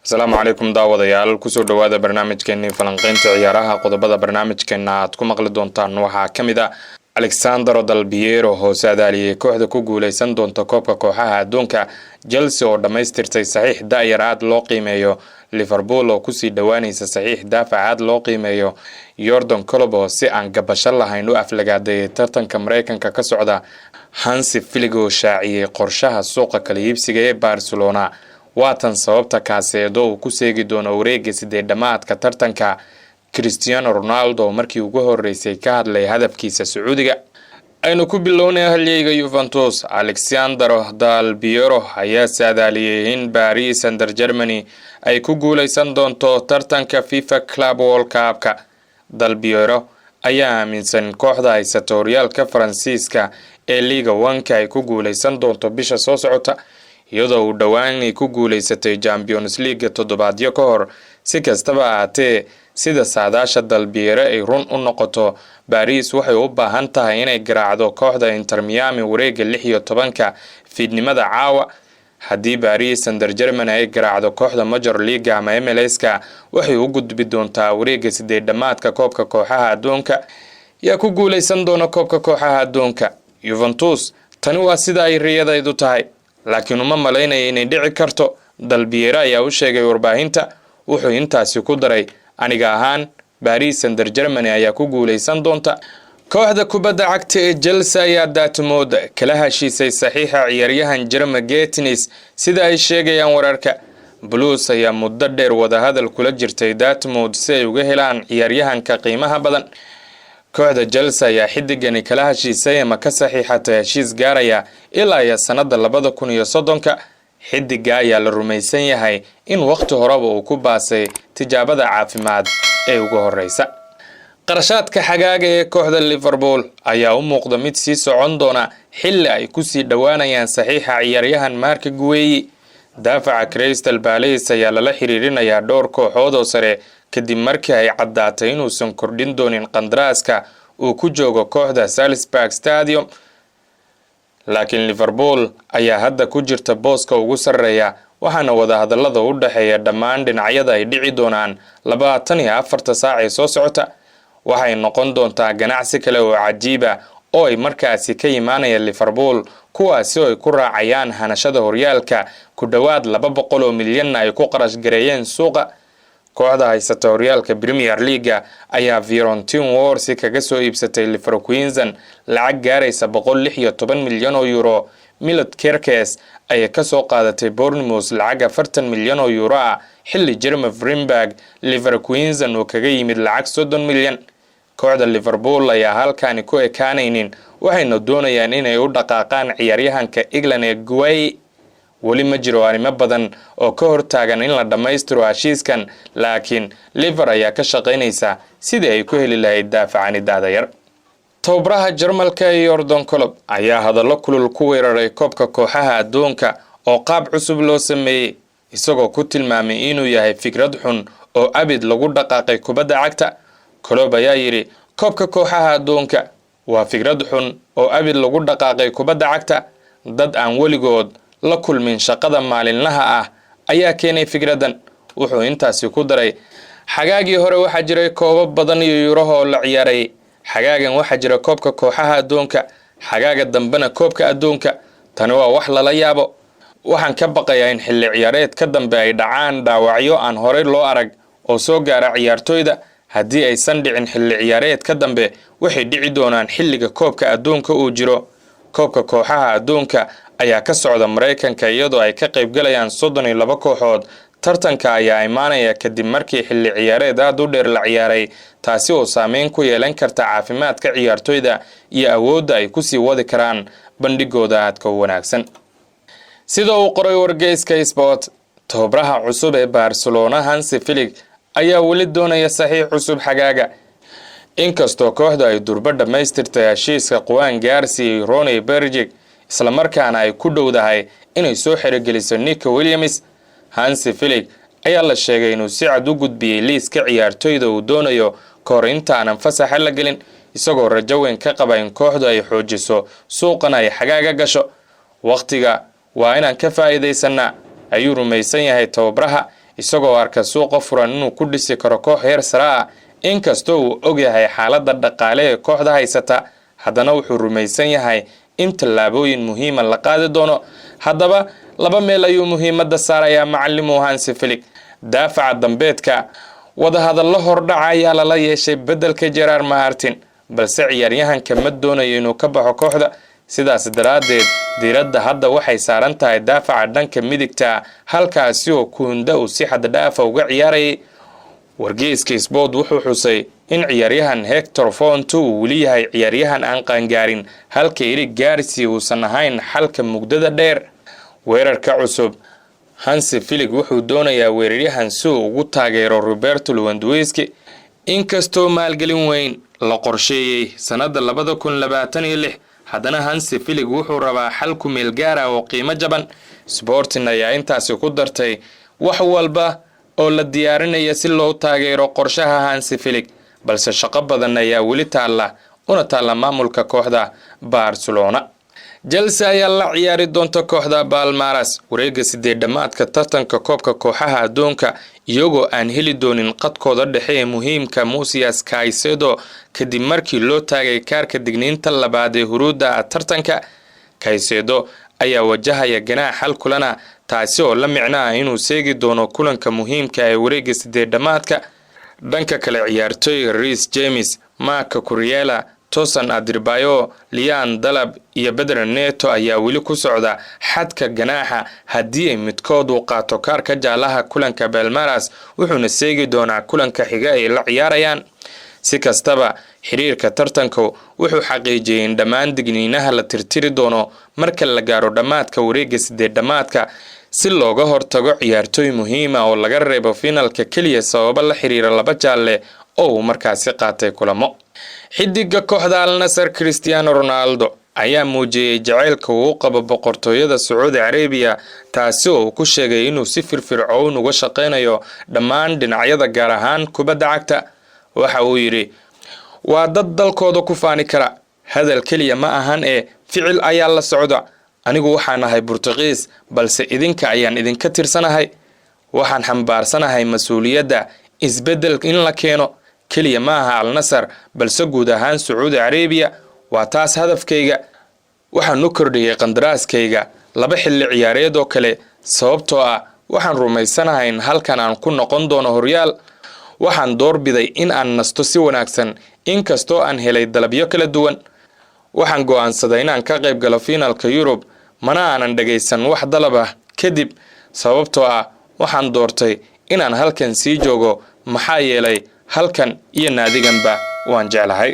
Asalaamu calaykum daawadayaal kusoo dhawaada barnaamijkeennii falanqaynta ciyaaraha qodobada barnaamijkeena aad ku maqli doontaan waxaa ka mid ah Alexandro Del Piero oo saadaaliyay kooxda ku guuleysan doonta koobka kooxaha adduunka Chelsea oo dhamaystirtay saxiix daayar aad loo qiimeeyo Liverpool oo kusii dhawaanaysa saxiix daafac aad loo qiimeeyo Jordan Klopp oo si aan gabasho lahayn u aflagaaday tartanka Mareykanka ka socda Hansi Flick oo shaaciyay qorshaha suuqa kala iibsiga ee Barcelona waatan sababta kaaseedo uu ku seegi doono wareegga sideedamaadka tartanka Cristiano Ronaldo markii ugu horeysay ka hadlay hadafkiisa Sacuudiga aynu ku bilownay halyeyga Juventus Alexandro Del Piero ayaa saadaaliyay in Paris Saint-Germain ay ku guuleysan doonto tartanka FIFA Club World Cup-ka Del Piero ayaa aaminsan kooxda haysata horyaalka Faransiiska ee Liga 1 ay ku guuleysan doonto bisha soo socota iyadoo uu dhawaan ku guuleysatay Champions League toddobaadyo ka hor si kastaba ahaatee sida saadaasha Del Piero ay run u noqoto Paris waxay u baahan tahay inay garaacdo kooxda Inter Miami wareegga 16 fiidnimada caawa haddii Paris Saint-Germain ay garaacdo kooxda Major League ama MLS-ka waxay u gudbi doontaa wareegga sideedamaadka koobka kooxaha adduunka yaa ku guuleysan doona koobka kooxaha adduunka Juventus tani waa sida ay riyadaydu tahay laakiin uma malaynaya inay dhici karto Del Piero ayaa u sheegay warbaahinta wuxuu intaasi ku daray aniga ahaan Paris Saint-Germain ayaa ku guuleysan doonta kooxda kubadda cagta ee Chelsea ayaa daatmood kala heshiisay saxiixa ciyaaryahan Jeremy Getinis sida ay sheegayaan wararka Blues ayaa muddo dheer wada hadal kula jirtay daatmood si ay uga helaan ciyaaryahanka qiimaha badan kooxda Chelsea ayaa xidigani kala heshiisay ama ka saxiixatay heshiis gaaraya ilaa sanada 2030 xidiga ayaa la rumaysan yahay in waqti horeba uu ku baasay tijaabada caafimaad ee ugu horeysa qarashaadka xagaaga ee kooxda Liverpool ayaa u muuqda mid sii socon doona xilli ay ku sii dhawaanayaan saxiixa ciyaaryahan Mark Guehi daafaca Crystal Palace ayaa lala xiriirinayaa dhowr kooxood oo sare kadib markii ay caddaatay inuusan kordhin doonin qandaraaska uu ku joogo kooxda Salzburg Stadium laakiin Liverpool ayaa hadda ku jirta booska ugu sareeya waxaana wada hadallada u dhaxeeya dhammaan dhinacyada ay dhici doonaan 24 saac ee soo socota waxay noqon doontaa ganacsi kale oo cajiib ah oo ay markaasi ka yimaanayaan Liverpool kuwaasi oo ay ku raacayaan hanashada horyaalka ku dhawaad 200 milyan ay ku qarash gareeyeen suuqa kooxda haysata horyaalka Premier League ayaa Fiorentina Wars kaga soo iibsatay Leverkusen lacag gaaraysa 116 milyan oo euro Milot Kerkes ay ka soo qaadatay Bournemouth lacag 40 milyan oo euro xilli Jeremy Frimpong Leverkusen oo kaga yimid lacag 30 milyan kooxda Liverpool ayaa halkaani ku ekaanaynin waxayna doonayaan inay u dhaqaaqaan ciyaaryahanka England ee Guehi wali ma jiro arrimo badan oo ka hortaagan in la dhameystiro heshiiskan laakiin Liver ayaa ka shaqeynaysa sidii ay ku heli lahayd daafacani daadayar tababaraha Jarmalka Jordan Klopp ayaa hadallo kulul ku weeraray koobka kooxaha adduunka oo qaab cusub loo sameeyay isagoo ku tilmaamay inuu yahay fikrad xun oo abid lagu dhaqaaqay kubadda cagta Klopp ayaa yiri koobka kooxaha adduunka waa fikrad xun oo abid lagu dhaqaaqay kubadda cagta dad aan weligood la kulmin shaqada maalinlaha ah ayaa keenay fikradan wuxuu intaasi ku daray xagaagii hore waxa jiray koobab badan iyo Euro la ciyaaray xagaagan waxa jira koobka kooxaha adduunka xagaaga dambena koobka adduunka tani waa wax lala yaabo waxaan ka baqayaa in xilli ciyaareed ka dambe ay dhacaan dhaawacyo aan hore loo arag oo soo gaara ciyaartoyda haddii aysan dhicin xilli ciyaareed ka dambe waxay dhici doonaan xilliga koobka adduunka uu jiro koobka kooxaha adduunka ayaa ka socda Mareykanka iyadoo ay ka qayb galayaan 32 kooxood tartanka ayaa imaanaya kadib markii xilli ciyaareed aad u dheer la ciyaaray taasi oo saameyn ku yeelan karta caafimaadka ciyaartoyda iyo awoodda ay ku sii wadi karaan bandhigooda aadka wanaagsan sida uu qoray wargeyska Sport tababaraha cusub ee Barcelona Hansi Flick ayaa wali doonaya saxiix cusub xagaaga inkastoo kooxda ay durba dhamaystirtay heshiiska Juan Garcia iyo Ronny Berger isla markaana ay ku dhowdahay inay soo xirigeliso Nick Williams Hansi Flick ayaa la sheegay inuu si cad u gudbiyay liiska ciyaartoyda uu doonayo kahor intaanan fasaxa la gelin isagoo rajo weyn ka qaba in kooxdu ay xoojiso suuqana ay xagaaga gasho waqtiga waa inaan ka faa'iideysanaa ayuu rumaysan yahay tababaraha isagoo arka suuqa furan inuu ku dhisi karo koox heer sare ah. inkastoo uu ogyahay xaaladda dhaqaale ee kooxda haysata, haddana wuxuu rumaysan yahay in tallaabooyin muhiima la qaadi doono. haddaba laba meel ayuu muhiimadda saarayaa macallimu Hansi Flick. daafaca dambeedka, wadahadallo hordhaca ayaa lala yeeshay beddelka Gerard Martin, balse ciyaaryahanka ma doonayo inuu ka baxo kooxda. sidaas daraaddeed diiradda hadda waxay saaran tahay daafaca dhanka midigta, halkaasi oo Kunda uu si xad dhaafa uga ciyaarayay. wargeyska Sport wuxuu xusay in ciyaaryahan Hector Fonte uu weli yahay ciyaaryahan aan qaangaarin, halka Eric Garcia uusan ahayn xalka mugdada dheer. weerarka cusub, Hansi Flick wuxuu doonayaa weeraryahan si uu ugu taageero Roberto Lewandowski. inkastoo maalgelin weyn la qorsheeyay sanada 2026, haddana Hansi Flick wuxuu rabaa xal ku meel gaar ah oo qiimo jaban. Sporting ayaa intaasi ku dartay wax walba oo la diyaarinaya si loo taageero qorshaha Hansi Flick, balse shaqo badan ayaa weli taala una taala maamulka kooxda Barcelona. Chelsea ayaa la ciyaari doonta kooxda Palmeiras wareegga 8-damaadka tartanka koobka kooxaha adduunka, iyagoo aan heli doonin qadkooda dhexe ee muhiimka Mousias Caicedo kadib markii loo taagay kaarka digniinta labaad ee huruudda tartanka. Caicedo ayaa wajahaya ganaax hal kulana, taasi oo la micno ah inuu seegi doono kulanka muhiimka ee wareegga 8-damaadka. dhanka kale, ciyaartooyga Reece James, Marco Curiella, Tosan Adirbayo, Lian Dalab iyo Pedro Neto ayaa weli ku socda xadka ganaaxa. haddii ay midkood uu qaato kaarka jaalaha kulanka Palmeiras, wuxuuna seegi doonaa kulanka xiga ay la ciyaarayaan. si kastaba, xiriirka tartanku wuxuu xaqiijiyay in dhammaan digniinaha la tirtiri doono marka la gaaro dhammaadka wareegga 8-damaadka, si looga hortago ciyaartooy muhiim ah oo laga reebo finalka keliya sababo la xiriira 2 jaalle oo uu markaasi qaatay kulamo. xidiga kooxda Al Nassr Cristiano Ronaldo ayaa muujiyay jaceylka uu qabo boqortooyada Saudi Arabia, taasi oo uu ku sheegay inuu si firfircoon uga shaqeynayo dhammaan dhinacyada gaar ahaan kubadda cagta. waxa uu yiri, waa dad dalkooda ku faani kara, hadal keliya ma ahan ee ficil ayaa la socda. anigu waxaan ahay Portugiis, balse idinka ayaan idinka tirsanahay. waxaan xambaarsanahay mas'uuliyadda isbedel in la keeno, keliya ma aha Al Nassr balse guud ahaan Saudi Arabia. waa taas hadafkayga. waxaan u kordhiyay qandaraaskayga 2 xilli ciyaareed oo kale, sababtoo ah waxaan rumaysanahay in halkan aan ku noqon doono horyaal. waxaan doorbiday in aan nasto si wanaagsan, inkastoo aan helay dalabyo kala duwan. waxaan go'aansaday inaan ka qayb galo finalka Yurub, mana aanan dhagaysan wax dalab ah kadib, sababtoo ah waxaan doortay inaan halkan sii joogo maxaa yeelay halkan iyo naadiganba waan jeclahay.